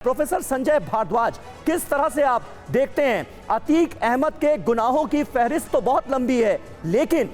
Professor Sanjay Bhardwaj, किस तरह से आप देखते हैं अतीक अहमद के गुनाहों की फहरिस्त तो बहुत लंबी है, लेकिन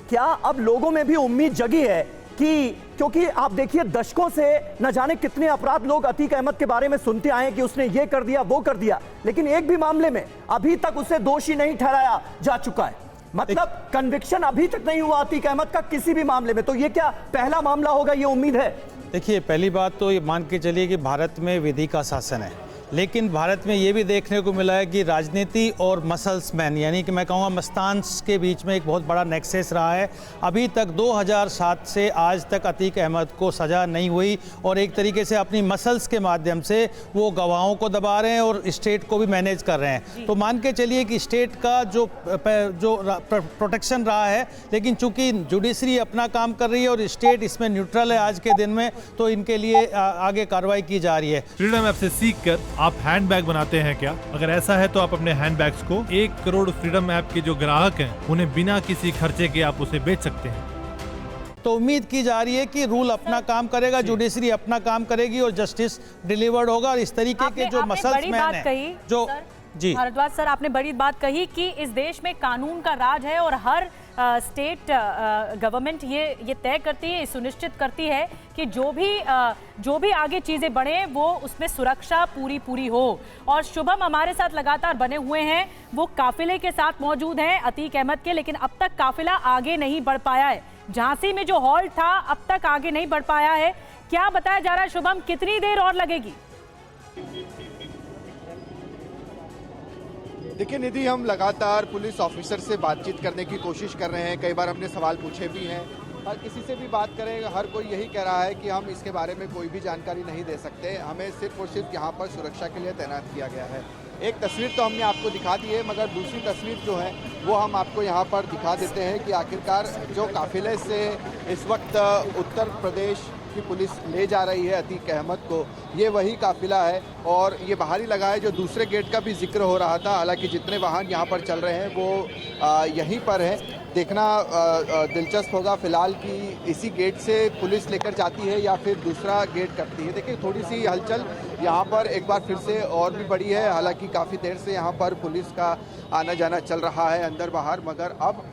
क्या अब लोगों में भी उम्मीद जगी है कि, क्योंकि आप देखिए दशकों से न जाने कितने अपराध लोग अतीक अहमद के बारे में सुनते आए कि उसने ये कर दिया वो कर दिया, लेकिन एक भी मामले में अभी तक उसे दोषी नहीं ठहराया जा चुका है। मतलब कन्विक्शन अभी तक नहीं हुआ अतीक अहमद का किसी भी मामले में। तो ये क्या पहला मामला होगा, ये उम्मीद है? देखिए, पहली बात तो ये मान के चलिए कि भारत में विधि का शासन है, लेकिन भारत में ये भी देखने को मिला है कि राजनीति और मसल्स मैन यानी कि मैं कहूँगा मस्तान्स के बीच में एक बहुत बड़ा नेक्सस रहा है। अभी तक 2007 से आज तक अतीक अहमद को सज़ा नहीं हुई और एक तरीके से अपनी मसल्स के माध्यम से वो गवाहों को दबा रहे हैं और स्टेट को भी मैनेज कर रहे हैं। तो मान के चलिए कि स्टेट का जो प्रोटेक्शन रहा है, लेकिन चूंकि जुडिशरी अपना काम कर रही है और स्टेट इसमें न्यूट्रल है आज के दिन में, तो इनके लिए आगे कार्रवाई की जा रही है। फ्रीडम ऐप से सीख कर आप हैंडबैग बनाते हैं क्या? अगर ऐसा है तो आप अपने हैंडबैग्स को 1 करोड़ फ्रीडम ऐप के जो ग्राहक हैं उन्हें बिना किसी खर्चे के आप उसे बेच सकते हैं। तो उम्मीद की जा रही है कि रूल अपना काम करेगा, जुडिशरी अपना काम करेगी और जस्टिस डिलीवर्ड होगा। और इस तरीके के जो मसल्स मैन हैं जो जी भारद्वाज सर, आपने बड़ी बात कही कि इस देश में कानून का राज है और हर स्टेट गवर्नमेंट ये तय करती है, सुनिश्चित करती है कि जो भी आगे चीजें बढ़े वो उसमें सुरक्षा पूरी हो। और शुभम हमारे साथ लगातार बने हुए हैं, वो काफिले के साथ मौजूद हैं अतीक अहमद के, लेकिन अब तक काफिला आगे नहीं बढ़ पाया है। झांसी में जो हॉल्ट था अब तक आगे नहीं बढ़ पाया है। क्या बताया जा रहा है शुभम, कितनी देर और लगेगी? देखिए निधि, हम लगातार पुलिस ऑफिसर से बातचीत करने की कोशिश कर रहे हैं, कई बार हमने सवाल पूछे भी हैं। हर किसी से भी बात करें, हर कोई यही कह रहा है कि हम इसके बारे में कोई भी जानकारी नहीं दे सकते, हमें सिर्फ और सिर्फ यहाँ पर सुरक्षा के लिए तैनात किया गया है। एक तस्वीर तो हमने आपको दिखा दी है, मगर दूसरी तस्वीर जो है वो हम आपको यहाँ पर दिखा देते हैं कि आखिरकार जो काफिले से इस वक्त उत्तर प्रदेश की पुलिस ले जा रही है अतीक अहमद को, ये वही काफिला है। और ये बाहर ही लगा है, जो दूसरे गेट का भी जिक्र हो रहा था। हालांकि जितने वाहन यहाँ पर चल रहे हैं वो यहीं पर है। देखना दिलचस्प होगा फिलहाल कि इसी गेट से पुलिस लेकर जाती है या फिर दूसरा गेट करती है। देखिए थोड़ी सी हलचल यहाँ पर एक बार फिर से और भी बढ़ी है। हालांकि काफ़ी देर से यहाँ पर पुलिस का आना जाना चल रहा है अंदर बाहर, मगर अब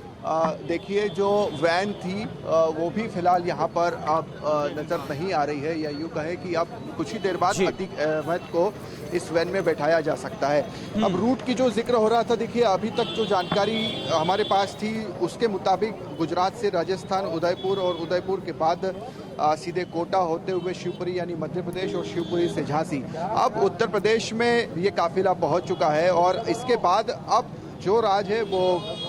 देखिए जो वैन थी वो भी फिलहाल यहाँ पर अब नज़र नहीं आ रही है, या यूँ कहें कि अब कुछ ही देर बाद अतीक अहमद को इस वैन में बैठाया जा सकता है। अब रूट की जो जिक्र हो रहा था, देखिए अभी तक जो जानकारी हमारे पास थी उसके मुताबिक गुजरात से राजस्थान, उदयपुर और उदयपुर के बाद सीधे कोटा होते हुए शिवपुरी यानी मध्य प्रदेश और शिवपुरी से झांसी। अब उत्तर प्रदेश में ये काफिला पहुँच चुका है और इसके बाद अब जो राज है वो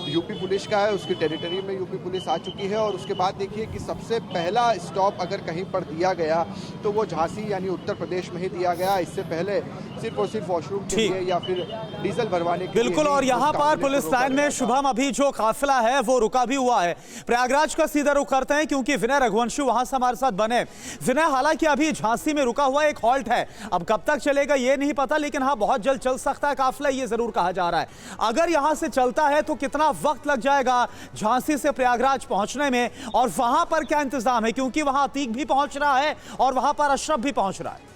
यूपी पुलिस का है, उसकी टेरिटरी में यूपी पुलिस आ चुकी है। और उसके बाद देखिए कि सबसे पहला स्टॉप अगर कहीं पर दिया गया तो वो झांसी यानी उत्तर प्रदेश में ही दिया गया। इससे पहले सिर्फ और सिर्फ वॉशरूम के लिए या फिर डीजल भरवाने के लिए। बिल्कुल, और यहाँ पर पुलिस लाइन में शुभम अभी जो काफिला है वो रुका भी हुआ है। प्रयागराज का सीधा रुख करते हैं क्योंकि विनय रघुवंशी वहां से हमारे साथ बने। विनय, हालांकि अभी झांसी में रुका हुआ एक हॉल्ट है, अब कब तक चलेगा ये नहीं पता, लेकिन हाँ बहुत जल्द चल सकता है काफिला, ये जरूर कहा जा रहा है। अगर यहां से चलता है तो कितना वक्त लग जाएगा झांसी से प्रयागराज पहुंचने में, और वहां पर क्या इंतजाम है, क्योंकि वहां अतीक भी पहुंच रहा है और वहां पर अशरफ भी पहुंच रहा है?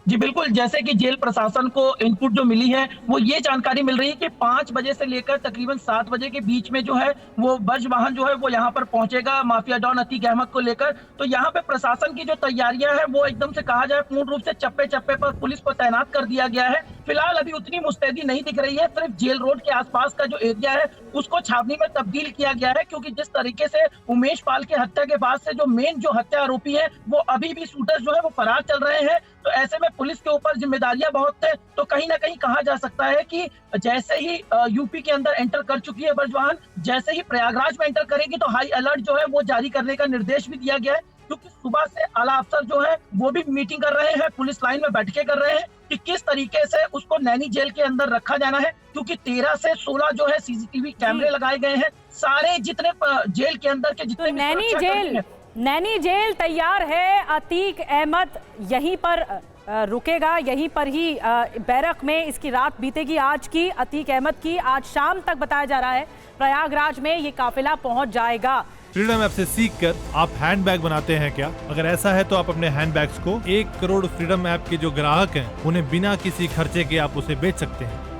जी बिल्कुल, जैसे कि जेल प्रशासन को इनपुट जो मिली है वो ये जानकारी मिल रही है कि 5 बजे से लेकर तकरीबन 7 बजे के बीच में जो है वो बज वाहन जो है वो यहाँ पर पहुंचेगा माफिया डॉन अतीक अहमद को लेकर। तो यहाँ पे प्रशासन की जो तैयारियां हैं वो एकदम से कहा जाए पूर्ण रूप से चप्पे चप्पे पर पुलिस को तैनात कर दिया गया है। फिलहाल अभी उतनी मुस्तैदी नहीं दिख रही है, सिर्फ जेल रोड के आसपास का जो एरिया है उसको छावनी में तब्दील किया गया है, क्योंकि जिस तरीके से उमेश पाल की हत्या के बाद से जो मेन जो हत्या आरोपी है वो अभी भी शूटर जो है वो फरार चल रहे हैं। तो ऐसे में पुलिस के ऊपर जिम्मेदारियां बहुत थे। तो कहीं ना कहीं कहा जा सकता है कि जैसे ही यूपी के अंदर एंटर कर चुकी है बजवाहन, जैसे ही प्रयागराज में एंटर करेगी तो हाई अलर्ट जो है वो जारी करने का निर्देश भी दिया गया है, क्योंकि सुबह से आला अफसर जो है वो भी मीटिंग कर रहे हैं, पुलिस लाइन में बैठकें कर रहे हैं कि किस तरीके से उसको नैनी जेल के अंदर रखा जाना है। क्योंकि 13 से 16 जो है सीसीटीवी कैमरे लगाए गए हैं, सारे जितने जेल के अंदर के जितने नैनी जेल तैयार है, अतीक अहमद यहीं पर रुकेगा यहीं पर ही बैरक में, इसकी रात बीतेगी आज की। अतीक अहमद की आज शाम तक बताया जा रहा है प्रयागराज में ये काफिला पहुंच जाएगा। फ्रीडम ऐप से सीखकर आप हैंडबैग बनाते हैं क्या? अगर ऐसा है तो आप अपने हैंडबैग्स को 1 करोड़ फ्रीडम ऐप के जो ग्राहक हैं उन्हें बिना किसी खर्चे के आप उसे बेच सकते हैं।